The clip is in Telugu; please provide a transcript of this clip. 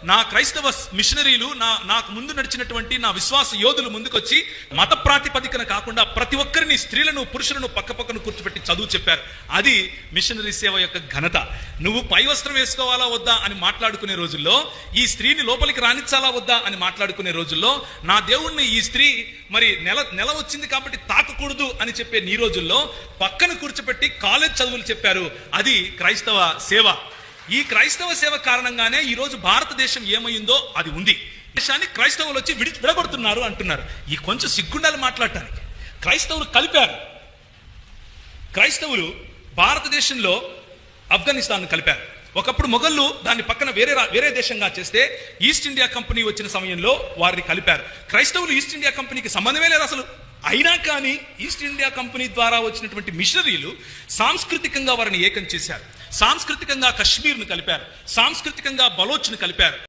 నా క్రైస్తవ మిషనరీలు నాకు ముందు నడిచినటువంటి నా విశ్వాస యోధులు ముందుకొచ్చి మత ప్రాతిపదికన కాకుండా ప్రతి ఒక్కరిని, స్త్రీలను పురుషులను పక్కపక్కన కూర్చోబెట్టి చదువు చెప్పారు. అది మిషనరీ సేవ యొక్క ఘనత. నువ్వు పై వస్త్రం వేసుకోవాలా వద్దా అని మాట్లాడుకునే రోజుల్లో, ఈ స్త్రీని లోపలికి రానిచ్చాలా వద్దా అని మాట్లాడుకునే రోజుల్లో, నా దేవుణ్ణి ఈ స్త్రీ మరి నెల వచ్చింది కాబట్టి తాకకూడదు అని చెప్పే నీ రోజుల్లో పక్కన కూర్చోబెట్టి కాలేజ్ చదువులు చెప్పారు. అది క్రైస్తవ సేవ. ఈ క్రైస్తవ సేవ కారణంగానే ఈ రోజు భారతదేశం ఏమైందో అది ఉంది. దేశాన్ని క్రైస్తవులు వచ్చి విడగొడుతున్నారు అంటున్నారు. ఈ కొంచెం సిగ్గుండాలి మాట్లాడటానికి. క్రైస్తవులు కలిపారు. క్రైస్తవులు భారతదేశంలో ఆఫ్ఘనిస్తాన్ కలిపారు. ఒకప్పుడు మొఘళ్ళు దాన్ని పక్కన వేరే దేశంగా చేస్తే ఈస్ట్ ఇండియా కంపెనీ వచ్చిన సమయంలో వారిని కలిపారు. క్రైస్తవులు ఈస్ట్ ఇండియా కంపెనీకి సంబంధమే లేదు అసలు. అయినా కానీ ఈస్ట్ ఇండియా కంపెనీ ద్వారా వచ్చినటువంటి మిషనరీలు సాంస్కృతికంగా వారిని ఏకం చేశారు. సాంస్కృతికంగా కశ్మీర్ను కలిపారు. సాంస్కృతికంగా బలోచ్ను కలిపారు.